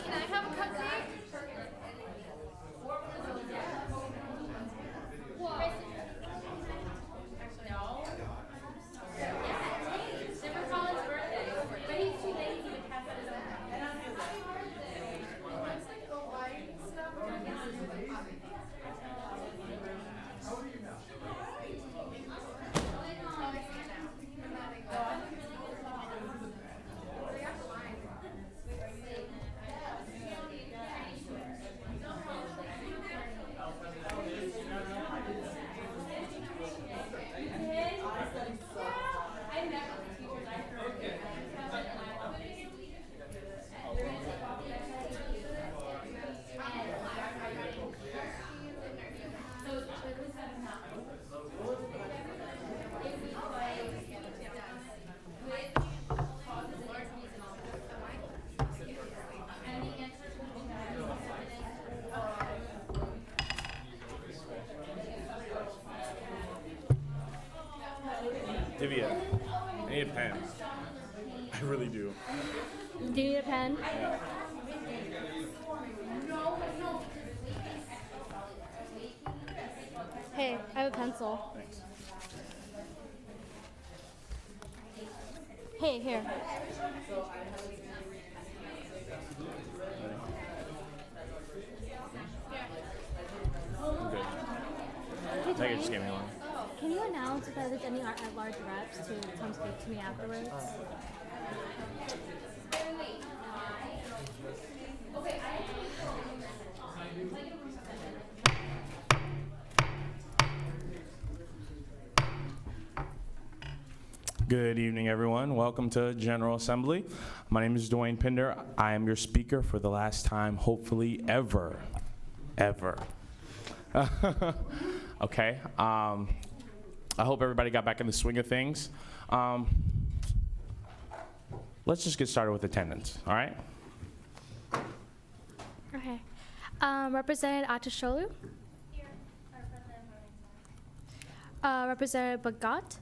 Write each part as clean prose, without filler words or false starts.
Can I have a cupcake? No. It's never Colin's birthday, but he's too lazy to pass it his Divya, I need a pen. I really do. Do you need a pen? Yeah. Hey, I have a pencil. Thanks. Hey, here. I'm good. I think it just gave me one. Can you announce if there's any at-large reps to come speak to me afterwards? Good evening, everyone. Welcome to General Assembly. My name is Dwayne Pinder. I am your speaker for the last time, hopefully ever. Okay. I hope everybody got back in the swing of things. Let's just get started with attendance, all right? Okay. Representative Atasholu? Here. Representative Bagat?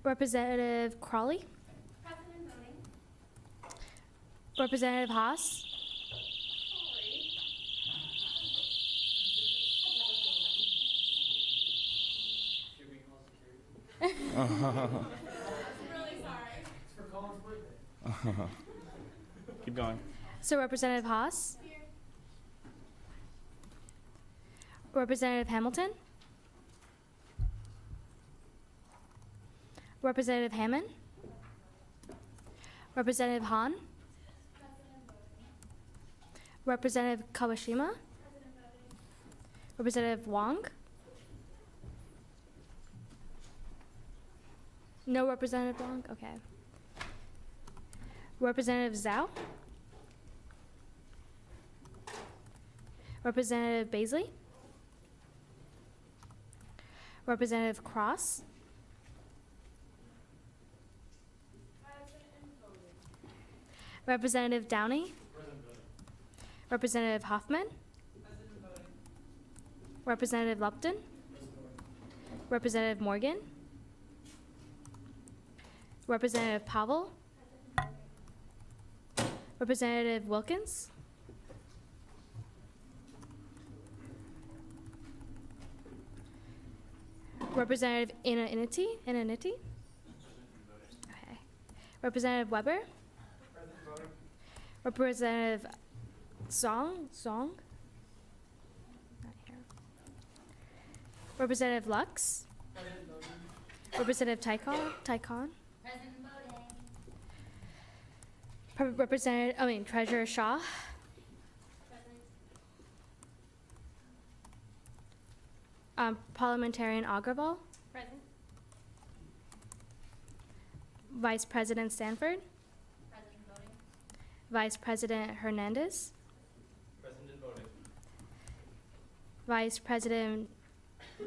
Representative Crawley? President voting. Representative Haas? I'm really sorry. It's for Colin's birthday. Keep going. So Representative Haas? Here. Representative Hamilton? Representative Hammond? Representative Han? President voting. Representative Kawashima? President voting. Representative Wong? No Representative Wong? Okay. Representative Zhao? Representative Baisley? Representative Cross? Representative Downey? Representative Hoffman? Representative Lupton? Representative Morgan? Representative Pavel? Representative Wilkins? Representative Inanity? Okay. Representative Weber? Representative Song? Not here. Representative Lux? Representative Tycon? President voting. Treasurer Shaw? Parliamentarian Agrawal? Present. Vice President Stanford? President voting. Vice President Hernandez? President voting. Vice President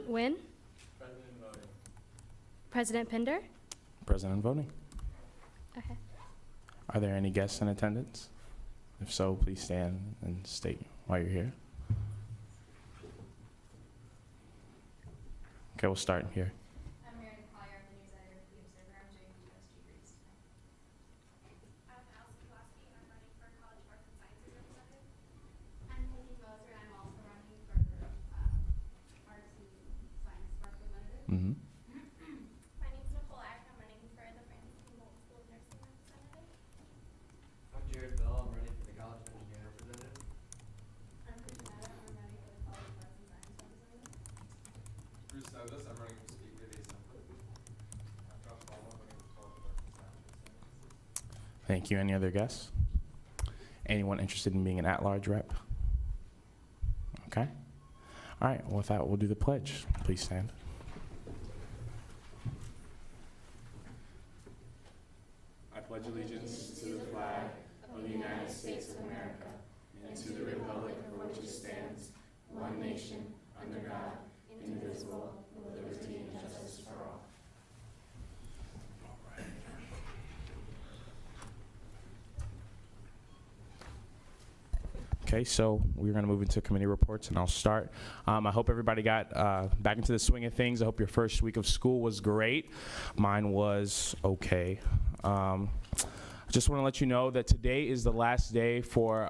Nguyen? President voting. President Pinder? President voting. Okay. Are there any guests in attendance? If so, please stand and state why you're here. Okay, we'll start here. I'm Meredith Collier, I'm the news editor for The Observer. I'm doing the USG reads tonight. I'm Allison Pulaski, I'm running for College Arts and Sciences representative. I'm Peggy Moser, and I'm also running for Arts and Science representative. Mm-hmm. My name is Nicole Ack, I'm running for the Francis Humboldt School of Nursing representative. I'm Jared Bell, I'm running for the College of Engineering representative. I'm Christiana, I'm running for the College of Arts and Science representative. Bruce Douglas, I'm running for Speaker of the Assembly. I'm Josh Baldwin, running for College of Arts and Sciences. Thank you. Any other guests? Anyone interested in being an at-large rep? Okay. All right, well, with that, we'll do the pledge. Please stand. I pledge allegiance to the flag of the United States of America and to the republic for which it stands, one nation, under God, indivisible, with liberty and justice for all. Okay, so we're going to move into committee reports, and I'll start. I hope everybody got back into the swing of things. I hope your first week of school was great. Mine was okay. I just want to let you know that today is the last day for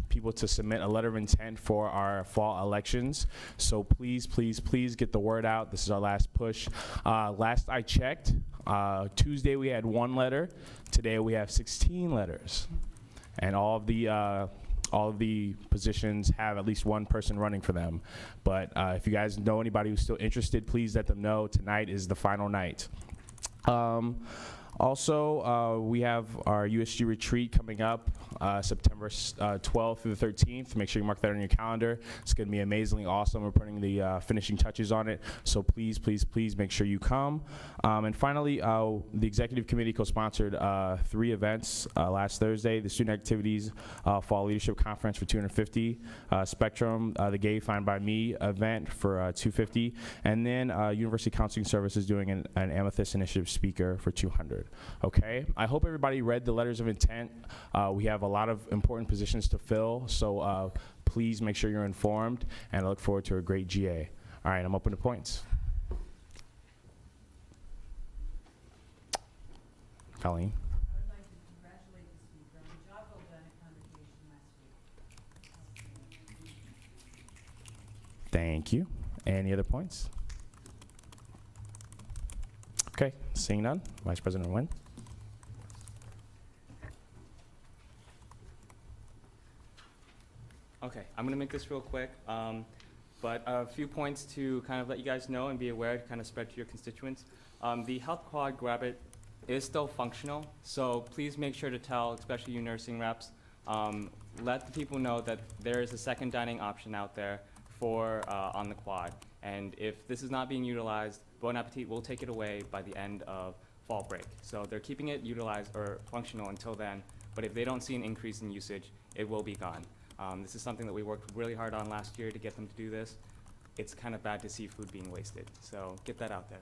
people to submit a letter of intent for our fall elections. So please, please, please get the word out. This is our last push. Last I checked, Tuesday we had 1 letter. Today we have 16 letters. And all of the positions have at least 1 person running for them. But if you guys know anybody who's still interested, please let them know. Tonight is the final night. Also, we have our USG retreat coming up September 12th through the 13th. Make sure you mark that on your calendar. It's going to be amazingly awesome. We're putting the finishing touches on it. So please, please, please make sure you come. And finally, the executive committee co-sponsored 3 events last Thursday. The Student Activities Fall Leadership Conference for $250. Spectrum, the Gay Find by Me event for $250. And then University Counseling Services doing an Amethyst Initiative speaker for $200. Okay, I hope everybody read the letters of intent. We have a lot of important positions to fill, so please make sure you're informed, and I look forward to a great GA. All right, I'm open to points. Colleen. I would like to congratulate the speaker on the job well done at convocation last week. Thank you. Any other points? Okay, seeing none, Vice President Nguyen. Okay, I'm gonna make this real quick, but a few points to kind of let you guys know and be aware to kind of spread to your constituents. The Health Quad Grab It is still functional, so please make sure to tell, especially you nursing reps, let the people know that there is a second dining option out there for on the quad. And if this is not being utilized, Bon Appetit will take it away by the end of fall break. So they're keeping it utilized or functional until then, but if they don't see an increase in usage, it will be gone. This is something that we worked really hard on last year to get them to do this. It's kind of bad to see food being wasted, so get that out there.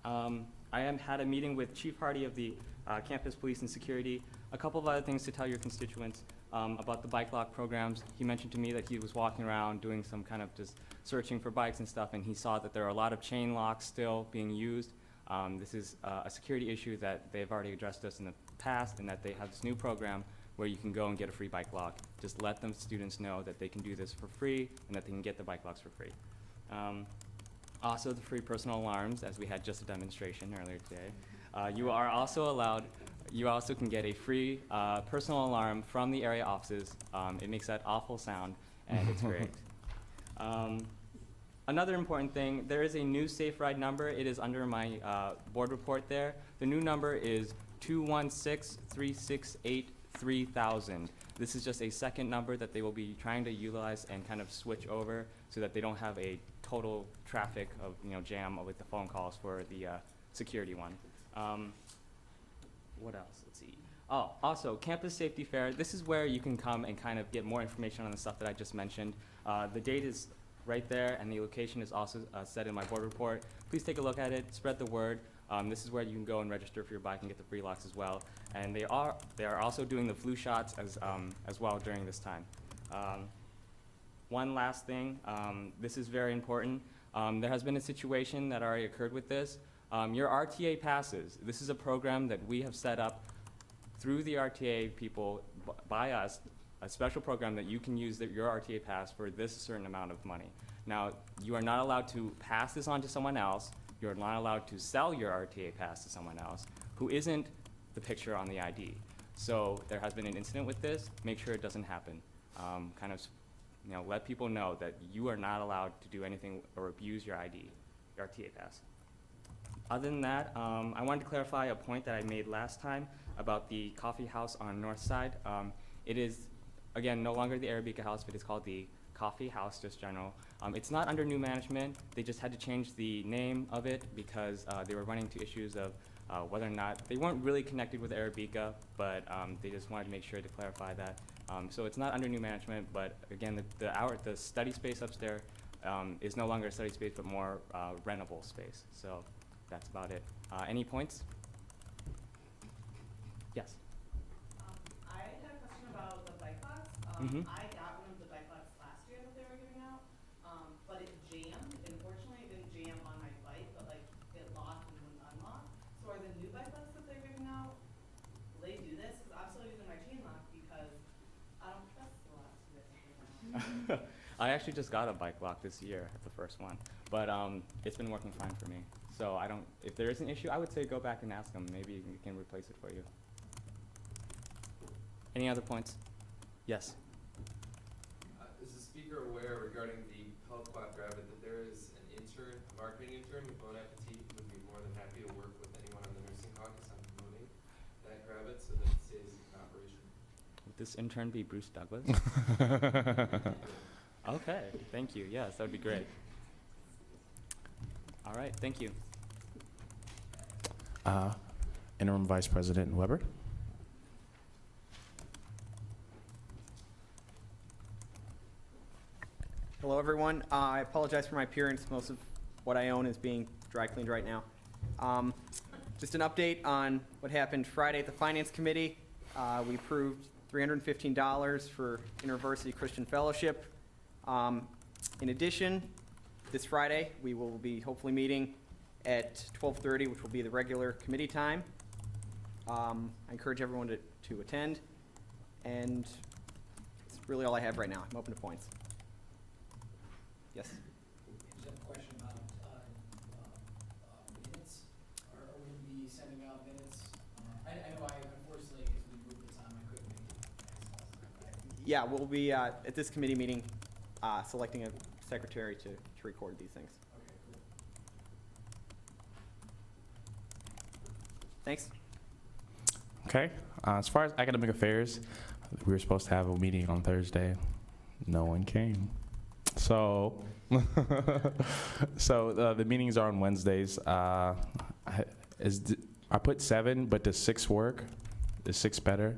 I had a meeting with Chief Hardy of the Campus Police and Security. A couple of other things to tell your constituents about the bike lock programs. He mentioned to me that he was walking around doing some kind of just searching for bikes and stuff, and he saw that there are a lot of chain locks still being used. This is a security issue that they've already addressed us in the past, and that they have this new program where you can go and get a free bike lock. Just let them students know that they can do this for free and that they can get the bike locks for free. Also, the free personal alarms, as we had just a demonstration earlier today. You are also allowed, you also can get a free personal alarm from the area offices. It makes that awful sound, and it's great. Another important thing, there is a new Safe Ride number. It is under my board report there. The new number is 216-368-3000. This is just a second number that they will be trying to utilize and kind of switch over so that they don't have a total traffic of jam with the phone calls for the security one. What else? Let's see. Oh, also, Campus Safety Fair. This is where you can come and kind of get more information on the stuff that I just mentioned. The date is right there, and the location is also set in my board report. Please take a look at it, spread the word. This is where you can go and register for your bike and get the free locks as well. And they are also doing the flu shots as well during this time. One last thing, this is very important. There has been a situation that already occurred with this. Your RTA passes, this is a program that we have set up through the RTA people, by us, a special program that you can use your RTA pass for this certain amount of money. Now, you are not allowed to pass this on to someone else. You're not allowed to sell your RTA pass to someone else who isn't the picture on the ID. So there has been an incident with this. Make sure it doesn't happen. Kind of, let people know that you are not allowed to do anything or abuse your ID, your RTA pass. Other than that, I wanted to clarify a point that I made last time about the coffee house on North Side. It is, again, no longer the Arabica House, but it's called the Coffee House, just general. It's not under new management. They just had to change the name of it because they were running into issues of whether or not, they weren't really connected with Arabica, but they just wanted to make sure to clarify that. So it's not under new management, but again, the study space upstairs is no longer a study space, but more rentable space. So that's about it. Any points? Yes. I had a question about the bike locks. Mhm. I got one of the bike locks last year that they were giving out, but it jammed. Unfortunately, it didn't jam on my bike, but like it locked and wouldn't unlock. So are the new bike locks that they're giving out, will they do this? Because I'm still using my chain lock because I don't trust the locks that they're giving out. I actually just got a bike lock this year, the first one, but it's been working fine for me. So if there is an issue, I would say go back and ask them. Maybe we can replace it for you. Any other points? Yes. Is the speaker aware regarding the health quad graduate that there is an intern, a marketing intern with Bon Appetit, who would be more than happy to work with anyone on the nursing caucus on promoting that graduate so that it stays in operation? Would this intern be Bruce Douglas? Okay, thank you. Yes, that would be great. All right, thank you. Interim Vice President Weber. Hello, everyone. I apologize for my appearance. Most of what I own is being dry cleaned right now. Just an update on what happened Friday at the Finance Committee. We approved $315 for University Christian Fellowship. In addition, this Friday, we will be hopefully meeting at 12:30, which will be the regular committee time. I encourage everyone to attend, and that's really all I have right now. I'm open to points. Yes? Just have a question about minutes. Are we going to be sending out minutes? I know unfortunately, as we moved the time, I couldn't make it. Yeah, we'll be at this committee meeting selecting a secretary to record these things. Okay, cool. Thanks. Okay. As far as academic affairs, we were supposed to have a meeting on Thursday. No one came. So, the meetings are on Wednesdays. I put 7, but does 6 work? Is 6 better?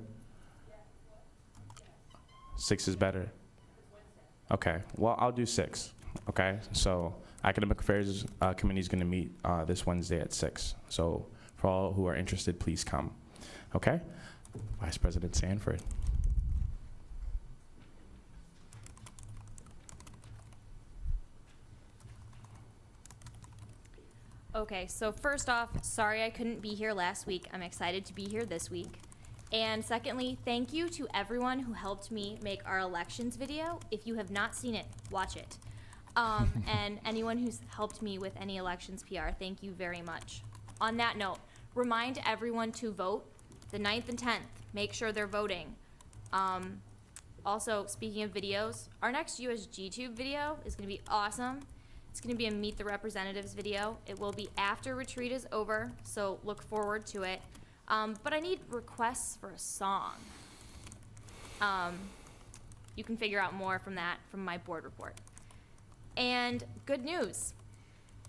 6 is better. Okay. Well, I'll do 6. Okay. So, academic affairs committee is going to meet this Wednesday at 6. So, for all who are interested, please come. Okay. Vice President Sanford. Okay, so first off, sorry I couldn't be here last week. I'm excited to be here this week. And secondly, thank you to everyone who helped me make our elections video. If you have not seen it, watch it. And anyone who's helped me with any elections PR, thank you very much. On that note, remind everyone to vote the 9th and 10th. Make sure they're voting. Also, speaking of videos, our next USGTube video is going to be awesome. It's going to be a Meet the Representatives video. It will be after retreat is over, so look forward to it. But I need requests for a song. You can figure out more from that from my board report. And good news.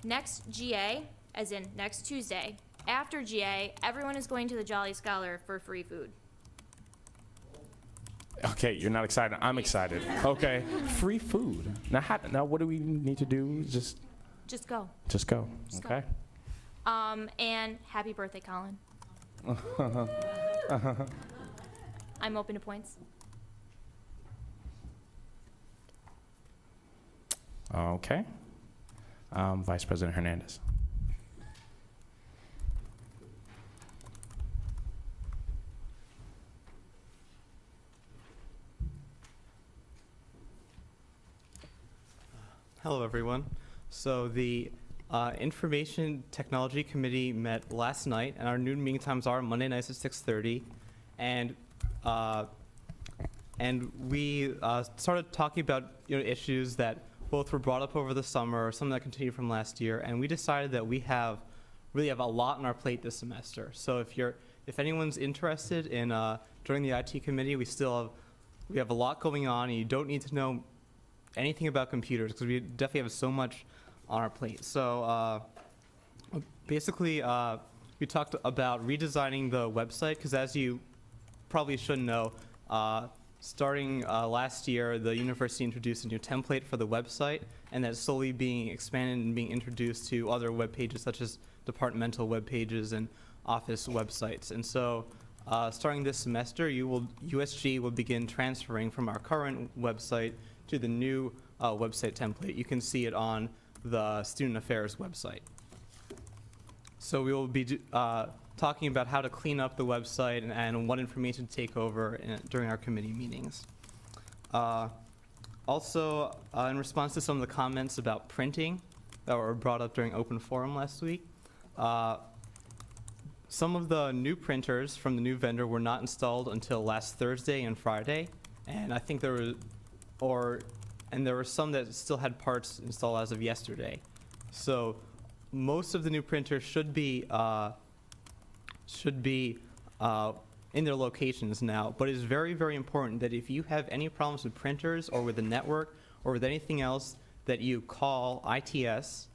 Next GA, as in next Tuesday, after GA, everyone is going to the Jolly Scholar for free food. Okay, you're not excited. I'm excited. Okay, free food. Now what do we need to do? Just Just go. Just go. Just okay. go. And happy birthday, Colin. I'm open to points. Okay. Vice President Hernandez. Hello, everyone. So the Information Technology Committee met last night, and our noon meeting times are Monday nights at 6:30, and we started talking about issues that both were brought up over the summer, some that continued from last year, and we decided that we really have a lot on our plate this semester. So if anyone's interested in joining the IT committee, we have a lot going on, and you don't need to know anything about computers because we definitely have so much on our plate. So basically, we talked about redesigning the website because, as you probably should know, starting last year, the university introduced a new template for the website, and that's slowly being expanded and being introduced to other web pages such as departmental web pages and office websites. And so starting this semester, USG will begin transferring from our current website to the new website template. You can see it on the Student Affairs website. So we will be talking about how to clean up the website and what information to take over during our committee meetings. Also, in response to some of the comments about printing that were brought up during open forum last week, some of the new printers from the new vendor were not installed until last Thursday and Friday, and I think there were some that still had parts installed as of yesterday. So most of the new printers should be in their locations now, but it's very, very important that if you have any problems with printers or with the network or with anything else, that you call ITS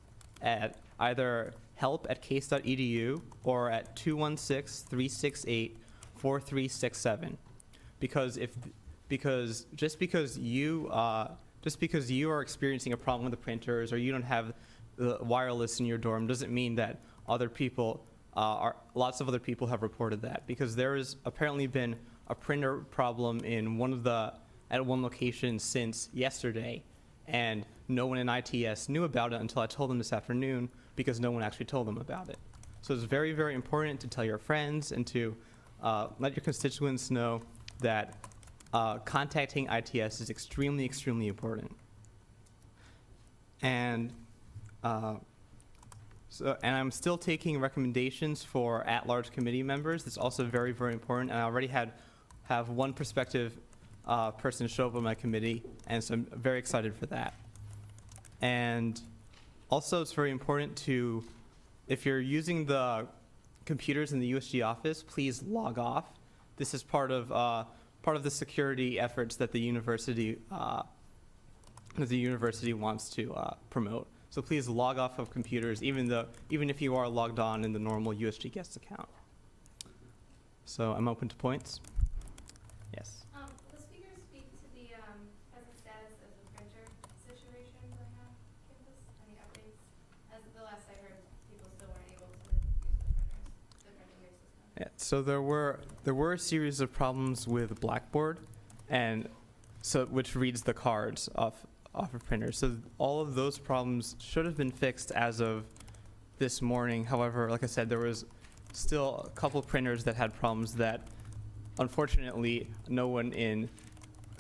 at either help@case.edu or at 216-368-4367. Because just because you are experiencing a problem with the printers or you don't have the wireless in your dorm doesn't mean that lots of other people have reported that, because there has apparently been a printer problem at one location since yesterday, and no one in ITS knew about it until I told them this afternoon, because no one actually told them about it. So it's very, very important to tell your friends and to let your constituents know that contacting ITS is extremely, extremely important. And I'm still taking recommendations for at-large committee members. That's also very, very important. And I already have one prospective person show up on my committee, and so I'm very excited for that. And also, it's very important to, if you're using the computers in the USG office, please log off. This is part of the security efforts that the university wants to promote. So please log off of computers, even if you are logged on in the normal USG guest account. So I'm open to points. Yes. Will the speaker speak to the present status of the printer situation right now on campus? Any updates? As the last I heard, people still weren't able to use the printing system. Yeah, so there were a series of problems with Blackboard, and so which reads the cards off of printers. So all of those problems should have been fixed as of this morning. However, like I said, there was still a couple printers that had problems that, unfortunately, no one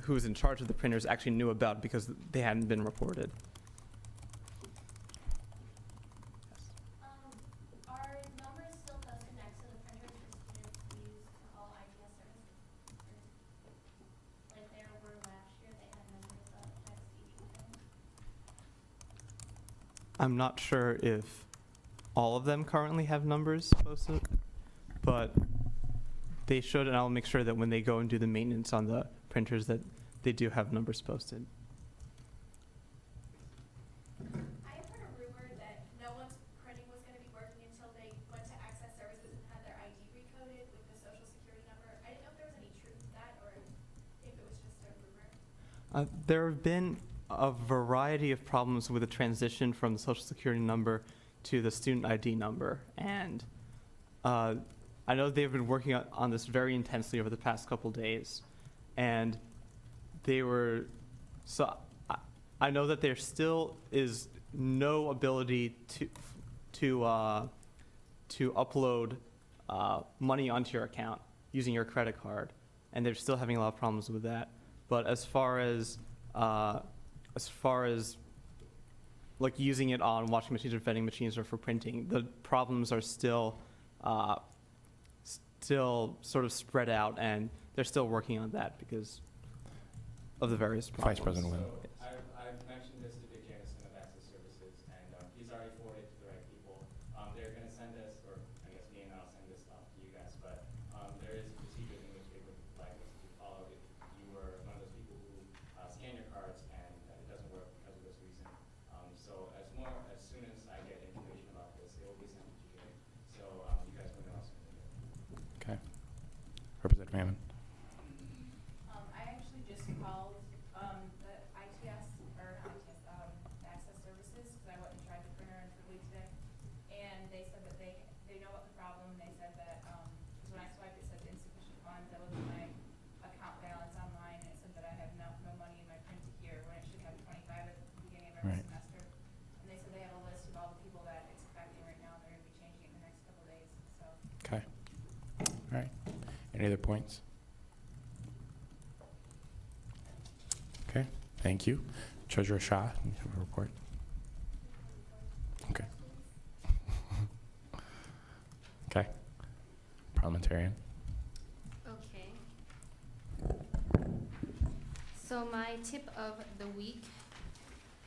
who was in charge of the printers actually knew about because they hadn't been reported. Are numbers still posted next to the printers for students to use to call ITS services? Like there were last year, they had numbers next to each printer? I'm not sure if all of them currently have numbers posted, but they should, and I'll make sure that when they go and do the maintenance on the printers that they do have numbers posted. I have heard a rumor that no one's printing was going to be working until they went to access services and had their ID recoded with the social security number. I didn't know if there was any truth to that or if it was just a rumor. There have been a variety of problems with the transition from the social security number to the student ID number. And I know they've been working on this very intensely over the past couple days. And I know that there still is no ability to upload money onto your account using your credit card, and they're still having a lot of problems with that. But as far as like using it on washing machines or vending machines or for printing, the problems are still sort of spread out, and they're still working on that because of the various problems. Vice President Wynn. I've mentioned this to Dick Jamison of Access Services, and he's already forwarded it to the right people. They're going to send us, or I guess me and I'll send this off to you guys, but there is a procedure in which they would like us to follow if you were one of those people who scan your cards and it doesn't work because of this reason. So as soon as I get information about this, it will be sent to GA. So you guys will know as soon as I get it. Okay. Representative Hammond. I actually just called the ITS, or not ITS, Access Services, because I went and tried the printer in Fridley today, and they said that they know about the problem. They said that, because when I swiped it said insufficient funds. I looked at my account balance online, and it said that I have no money in my printer here, when it should have 25 at the beginning of every Right. semester. And they said they have a list of all the people that it's affecting right now. They're going to be changing it in the next couple of days, so. Okay. All right. Any other points? Okay. Thank you. Treasurer Shah, you have a report. Okay. Okay. Parliamentarian. Okay. So my tip of the week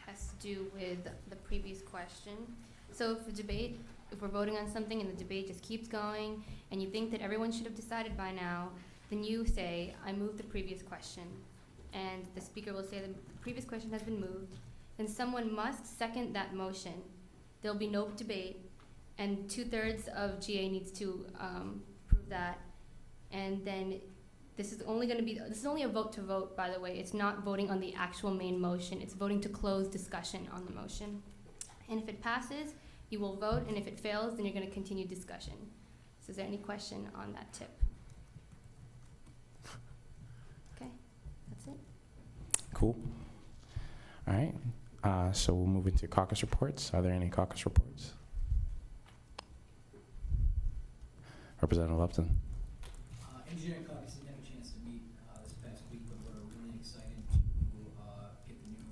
has to do with the previous question. So if we're voting on something and the debate just keeps going and you think that everyone should have decided by now, then you say, I move the previous question. And the speaker will say the previous question has been moved. Then someone must second that motion. There'll be no debate, and 2/3 of GA needs to prove that. And then this is only a vote to vote, by the way. It's not voting on the actual main motion. It's voting to close discussion on the motion. And if it passes, you will vote, and if it fails, then you're going to continue discussion. So is there any question on that tip? Okay, that's it. Cool. All right. So we'll move into caucus reports. Are there any caucus reports? Representative Lupton. Engineering caucus didn't have a chance to meet this past week, but we're really excited to get the new,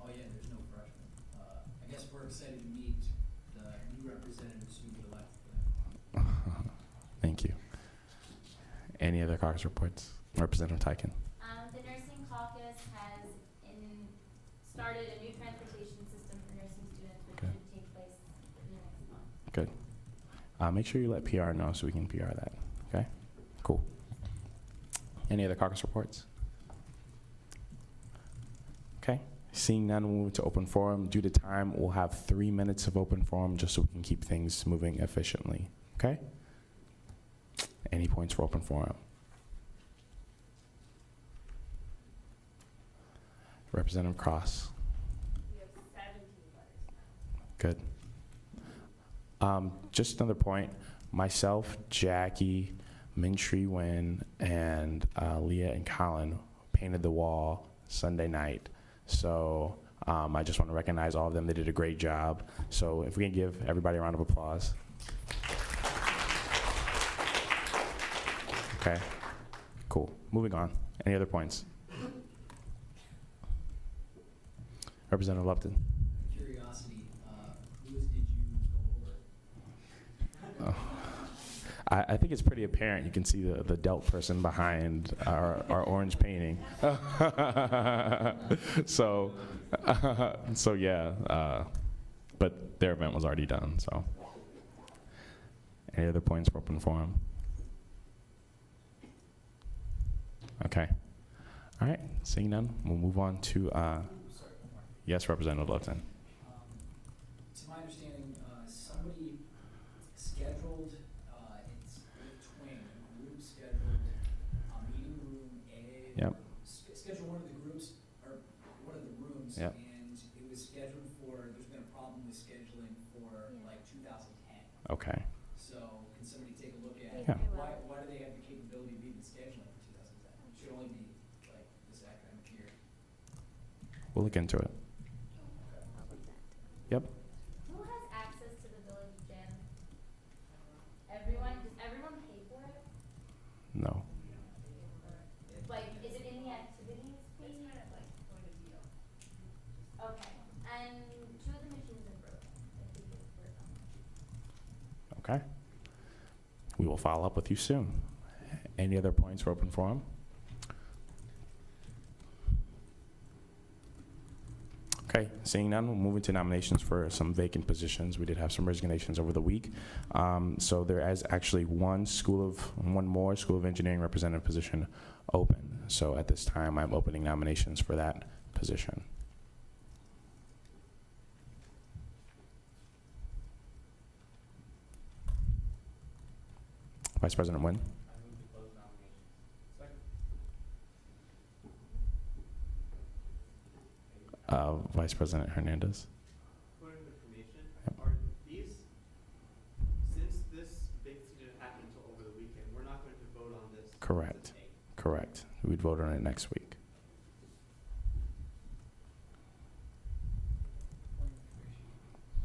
oh yeah, there's no freshmen. I guess we're excited to meet the new representatives who we elected. Thank you. Any other caucus reports? Representative Tyken. The nursing caucus has started a new transportation system for nursing students, which Okay. should take place in the next month. Good. Make sure you let PR know so we can PR that. Okay? Cool. Any other caucus reports? Okay. Seeing none, we'll move to open forum. Due to time, we'll have 3 minutes of open forum just so we can keep things moving efficiently. Okay? Any points for open forum? Representative Cross. We have 17 letters. Good. Just another point. Myself, Jackie, Mintry Wynn, and Leah and Colin painted the wall Sunday night. So I just want to recognize all of them. They did a great job. So if we can give everybody a round of applause. Okay. Cool. Moving on. Any other points? Representative Lupton. Curiosity, whose did you go over? I think it's pretty apparent. You can see the Delt person behind our orange painting. So yeah, but their event was already done, so. Any other points for open forum? Okay. All right, seeing none, we'll move on to, yes, Representative Lupton. To my understanding, somebody scheduled, it's with Twain, a group scheduled, meeting room A. Yep. Scheduled one of the groups, or one of the rooms. Yep. And it was scheduled for, there's been a problem with scheduling for Okay. So can somebody take a look at Yeah. why do they have the capability of even scheduling for 2010? It should only be like this academic year. We'll look into it. Yep. Who has access to the village gym? Everyone? Does everyone pay for it? No. Like, is it in the activities fee? Okay, and two of the machines are broken. If we could work on them. Okay. We will follow up with you soon. Any other points for open forum? Okay, seeing none, we'll move into nominations for some vacant positions. We did have some resignations over the week. So there is actually one more School of Engineering representative position open. So at this time, I'm opening nominations for that position. Vice President Nguyen. I move to close nominations. Second. Vice President Hernandez. Point of information, are these, since this vacancy didn't happen until over the weekend, we're not going to vote on this? Correct. today? Correct. We'd vote on it next week.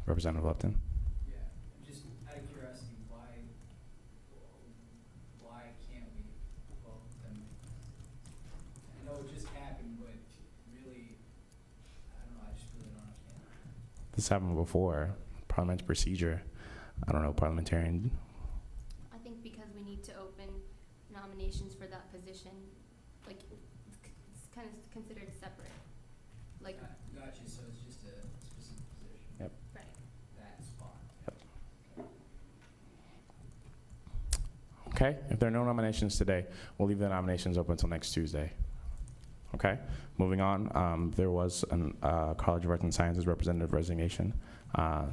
Representative Lupton. Yeah, just out of curiosity, why can't we vote them? I know it just happened, but really, I don't know, I just really don't understand. This happened before. Parliament's procedure. I don't know, parliamentarian. I think because we need to open nominations for that position, like, it's kind of considered separate. Like, Gotcha, so it's just a specific position. Yep. right. That spot. Okay, if there are no nominations today, we'll leave the nominations open until next Tuesday. Okay, moving on, there was a College of Arts and Sciences representative resignation,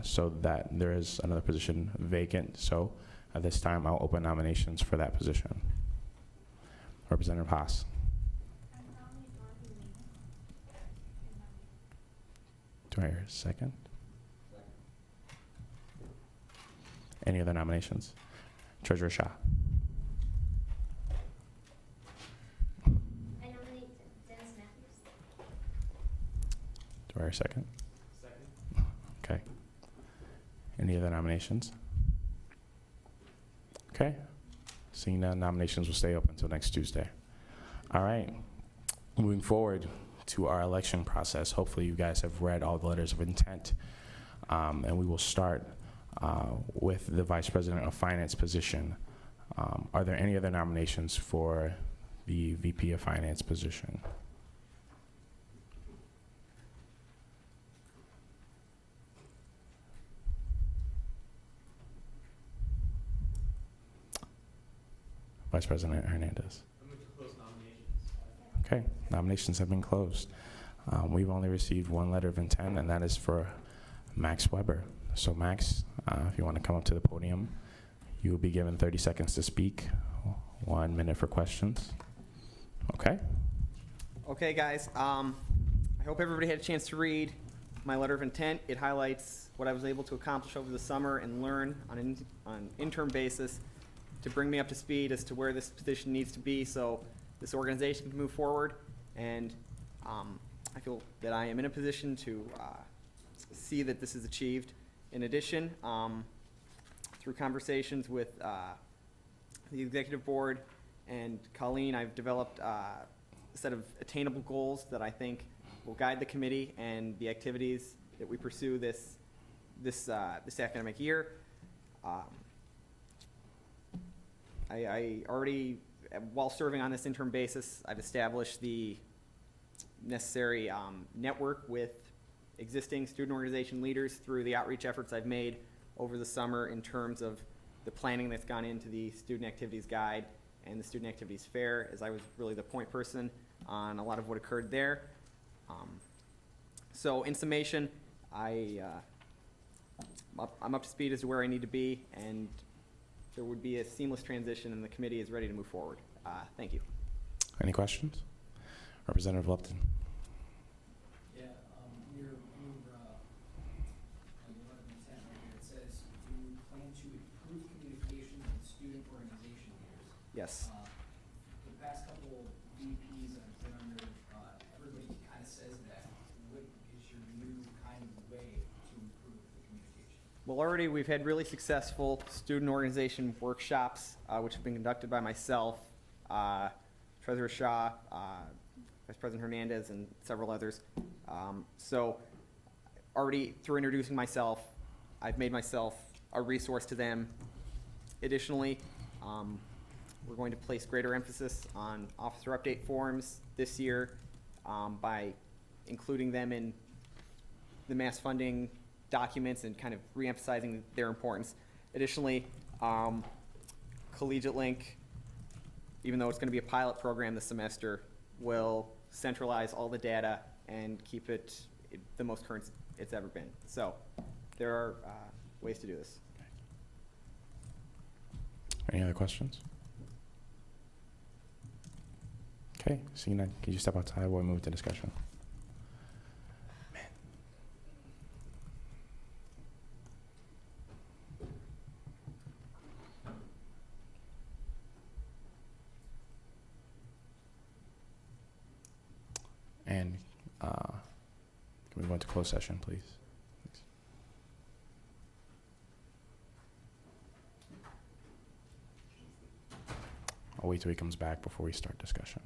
so that there is another position vacant. So at this time, I'll open nominations for that position. Representative Haas. Do I hear a second? Any other nominations? Treasurer Shah. I nominate Dennis Matthews. Do I hear a second? Second. Okay. Any other nominations? Okay. Seeing none, nominations will stay open until next Tuesday. All right. Moving forward to our election process. Hopefully you guys have read all the letters of intent. And we will start with the Vice President of Finance position. Are there any other nominations for the VP of Finance position? Vice President Hernandez. I'm going to close nominations. Okay, nominations have been closed. We've only received one letter of intent, and that is for Max Weber. So Max, if you want to come up to the podium, you will be given 30 seconds to speak, 1 minute for questions. Okay. Okay, guys, I hope everybody had a chance to read my letter of intent. It highlights what I was able to accomplish over the summer and learn on an interim basis to bring me up to speed as to where this position needs to be so this organization can move forward. And I feel that I am in a position to see that this is achieved. In addition, through conversations with the executive board and Colleen, I've developed a set of attainable goals that I think will guide the committee and the activities that we pursue this academic year. I already, while serving on this interim basis, I've established the necessary network with existing student organization leaders through the outreach efforts I've made over the summer in terms of the planning that's gone into the Student Activities Guide and the Student Activities Fair, as I was really the point person on a lot of what occurred there. So in summation, I'm up to speed as to where I need to be, and there would be a seamless transition, and the committee is ready to move forward. Thank you. Any questions? Representative Lupton. Yeah, your letter of intent right here, it says you plan to Yes. The past couple VPs I've been under, everybody kind of says that. What is your new kind of way to improve the communication? Well, already we've had really successful student organization workshops, which have been conducted by myself, Treasurer Shaw, Vice President Hernandez, and several others. So already through introducing myself, I've made myself a resource to them. Additionally, we're going to place greater emphasis on officer update forms this year by including them in the mass funding documents and kind of reemphasizing their importance. Additionally, Collegiate Link, even though it's going to be a pilot program this semester, will centralize all the data and keep it the most current it's ever been. So there are ways to do this. Any other questions? Okay, seeing none, can you step outside while we move to discussion? And can we go into closed session, please? I'll wait till he comes back before we start discussion.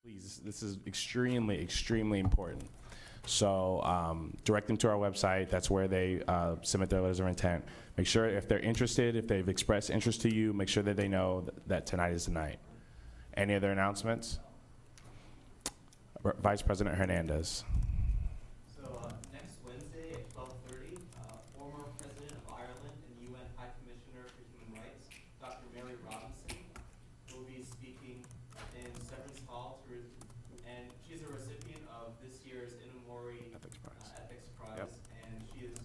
Please, this is extremely, extremely important. So direct them to our website. That's where they submit their letters of intent. Make sure if they're interested, if they've expressed interest to you, make sure that they know that tonight is the night. Any other announcements? Vice President Hernandez. So next Wednesday at 12:30, former President of Ireland and UN High Commissioner for Human Rights, Dr. Mary Robinson, will be speaking in Severance Hall, and she's a recipient of this year's In Memoriam Ethics Prize. Ethics Prize, Yep. and she is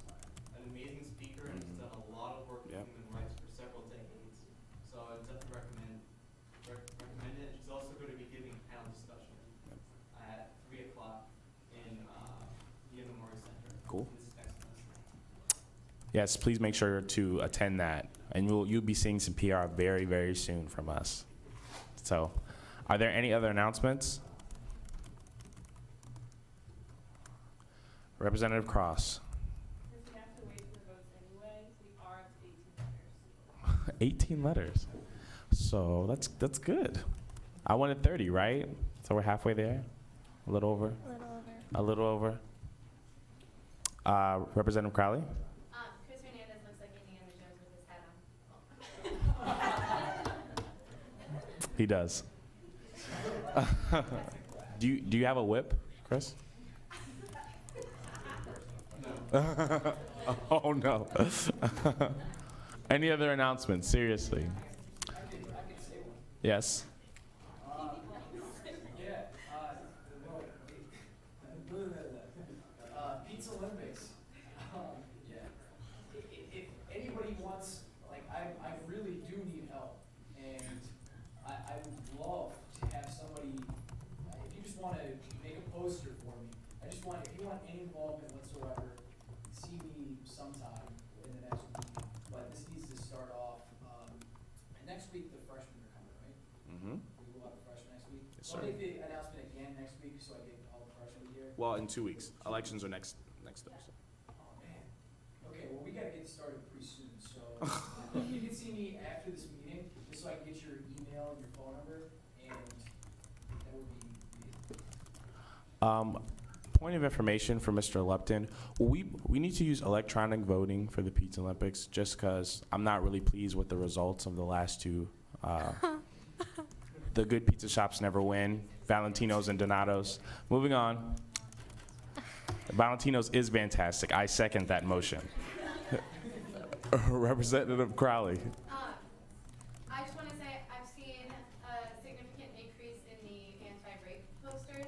an amazing speaker and has done a lot of work with Yep. human rights for several decades. So I would definitely recommend it. She's also going to be giving a panel discussion at 3 o'clock in the In Memoriam Center. Cool. This is next Wednesday. Yes, please make sure to attend that. And you'll be seeing some PR very, very soon from us. So, are there any other announcements? Representative Cross. Since we have to wait for the votes anyway, we are up to 18 letters. 18 letters. So that's good. I wanted 30, right? So we're halfway there? A little over? A little over. Representative Crowley? Chris Hernandez looks like Indiana Jones with his hat on. He does. Do you have a whip, Chris? Oh no. Any other announcements? Seriously. Yes. Pizza Olympics. Yeah. If anybody wants, like, I really do need help, and I would love to have somebody. If you just want to make a poster for me, if you want any involvement whatsoever, see me sometime in the next week. But this needs to start off. And next week the freshmen are coming, right? Mm-hmm. We will have a freshman next week. Yes, I'll sir. make the announcement again next week, so I get all the freshmen here. Well, in 2 weeks. Elections are next Thursday. Oh, man. Okay, well, we gotta get started pretty soon, so if you can see me after this meeting, just so I can get your email and your phone number, and that would be amazing. Point of information for Mr. Lupton. We need to use electronic voting for the Pizza Olympics just because I'm not really pleased with the results of the last two. The good pizza shops never win. Valentino's and Donato's. Moving on. Valentino's is fantastic. I second that motion. Representative Crowley. I just want to say I've seen a significant increase in the anti-rape posters,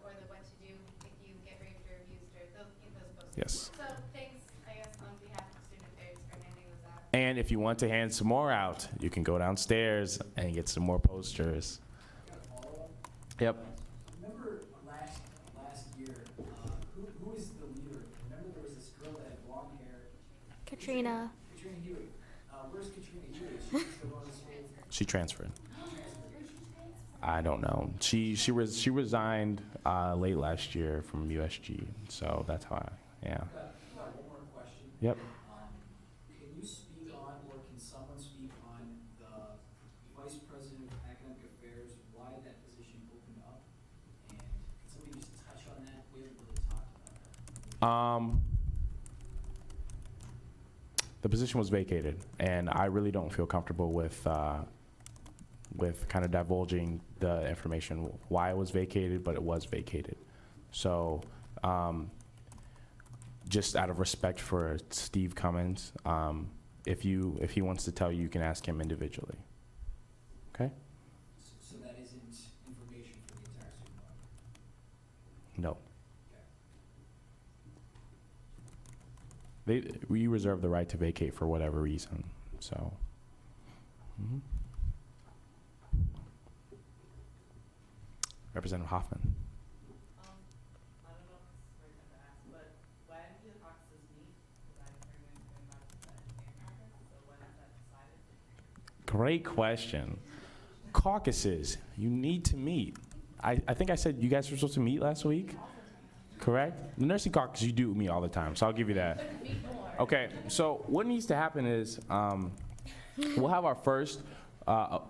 or the what to do if you get raped or abused, or those posters. Yes. So thanks, I guess, on behalf of Student Affairs for handing those out. And if you want to hand some more out, you can go downstairs and get some more posters. Got a follow-up? Yep. Remember last year, who is the leader? Remember there was this girl that had blonde hair? Katrina. Katrina Hewitt. Where's Katrina Hewitt? She's still on this whole. She transferred. I don't know. She resigned late last year from USG, so that's how yeah. Got one more question. Yep. Can you speak on, or can someone speak on the Vice President of Academic Affairs, why that position opened up? And can somebody just touch on that? We haven't really talked about that. The position was vacated, and I really don't feel comfortable with kind of divulging the information why it was vacated, but it was vacated. So, just out of respect for Steve Cummins, if he wants to tell you, you can ask him individually. Okay? So that isn't information for the entire student body? No. Okay. We reserve the right to vacate for whatever reason. So. Mhm. Representative Hoffman. I don't know if this is the right time to ask, but when do the caucuses meet? Because I've heard it's going back to the engineering caucus, so when is that decided? Great question. Caucuses, you need to meet. I think I said you guys were supposed to meet last week, correct? The nursing caucus, you do meet all the time, so I'll give you that. Okay, so what needs to happen is we'll have our first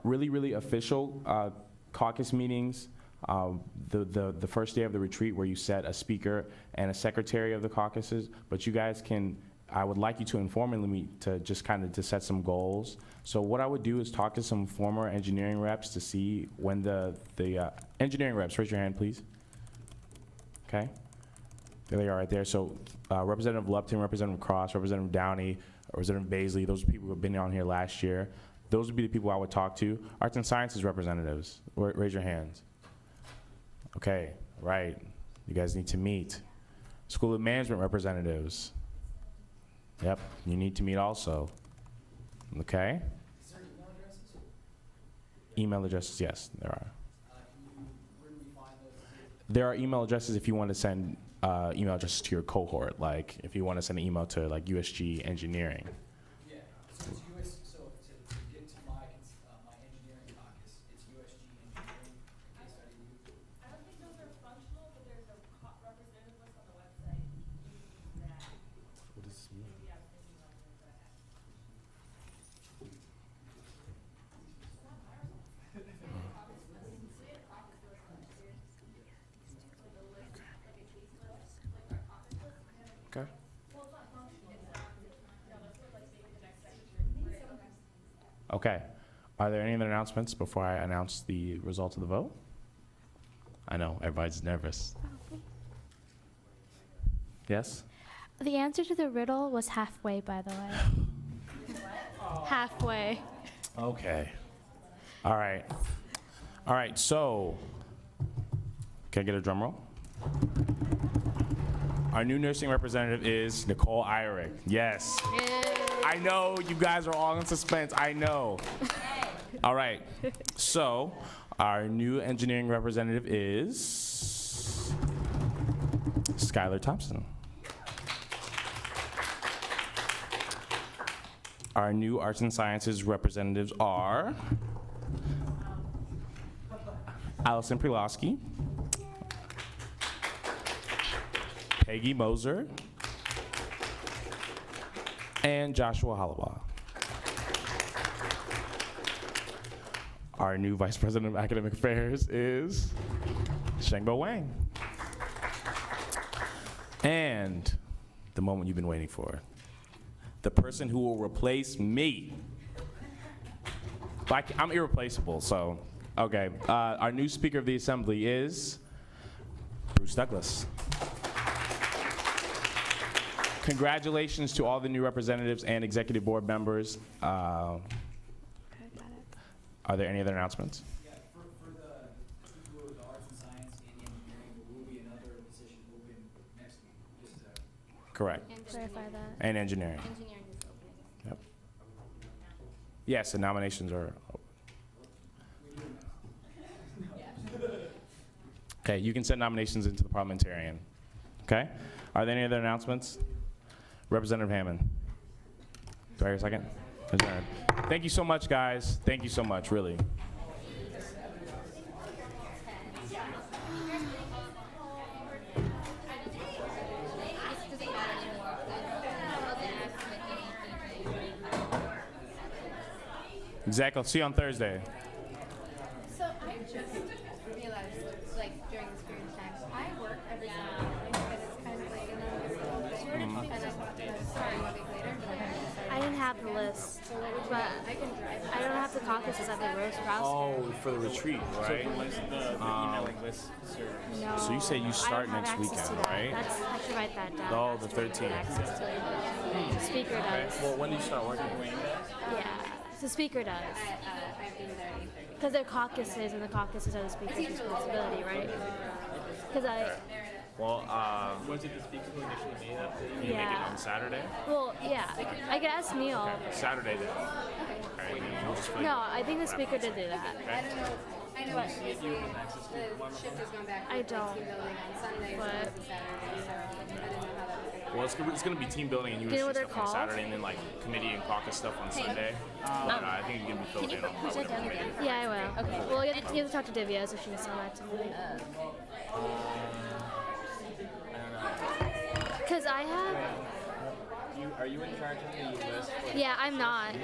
really, really official caucus meetings the first day of the retreat where you set a speaker and a secretary of the caucuses, but you guys can, I would like you to informally meet to just kind of to set some goals. So what I would do is talk to some former engineering reps to see when the engineering reps, raise your hand, please. Okay. There they are right there. So Representative Lupton, Representative Cross, Representative Downey, Representative Baisley, those are people who have been on here last year. Those would be the people I would talk to. Arts and Sciences representatives, raise your hands. Okay, right. You guys need to meet. School of Management representatives. Yep, you need to meet also. Okay? Is there email addresses? Email addresses, yes, there are. Where do we find those? There are email addresses if you want to send email addresses to your cohort, like if you want to send an email to like USG Engineering. Yeah, so it's US, so to get to my, my engineering caucus, it's USG Engineering. I don't think those are functional, but there's a representative list on the website. You can use that. What does this mean? Maybe I was thinking wrong there, but Okay. Okay. Are there any other announcements before I announce the results of the vote? I know, everybody's nervous. Yes? The answer to the riddle was halfway, by the way. Halfway. Okay. All right. All right, so, can I get a drum roll? Our new nursing representative is Nicole Irick. Yes. I know you guys are all in suspense. I know. All right. So, our new engineering representative is Skylar Thompson. Our new arts and sciences representatives are Allison Prilowski, Peggy Moser, and Joshua Hollabaugh. Our new Vice President of Academic Affairs is Shengbo Wang. And the moment you've been waiting for, the person who will replace me. I'm irreplaceable, so, okay. Our new Speaker of the Assembly is Bruce Douglas. Congratulations to all the new representatives and executive board members. Are there any other announcements? Yeah, for the people with the arts and science and the engineering, there will be another position open next week, just to. Correct. And Clarify that. And engineering. Engineering is open. Yep. Yes, the nominations are open. Okay, you can send nominations into the parliamentarian. Okay? Are there any other announcements? Representative Hammond. Do I hear a second? Adjourned. Thank you so much, guys. Thank you so much, really. Exactly. See you on Thursday. So I just realized, like, during this period of time, I work every Sunday, because it's kind of like and then sorry, 1 week later, but I didn't have the list, but I don't have the caucuses at the roast roster. Oh, for the retreat, right? No. So you say you start I don't have next access weekend, to that. right? I should write that down. Oh, the That's what I 13th. have access to it. The speaker does. Well, when do you start working? Yeah, the speaker does. Because they're caucuses, and the caucuses are the speaker's responsibility, right? Because Well, was it the speaker who initially made that? Can you make it Yeah. on Saturday? well, yeah, I could ask Neil. Saturday then. Okay. And then we'll just No, I think the speaker did do that. Okay. I know But- the shift has gone back I to don't. team building on Sunday, so But- it was Saturday, so I didn't know how that was gonna Well, it's gonna be team building and Do you know USC what they're stuff on called? Saturday, and then like committee and caucus stuff on Sunday. But I think you can be filled in on probably the committee. Yeah, I will. Okay. Well, you have to talk to Divya, so she can send that to me. Because I have. Are you in charge of the list? Yeah, I'm not.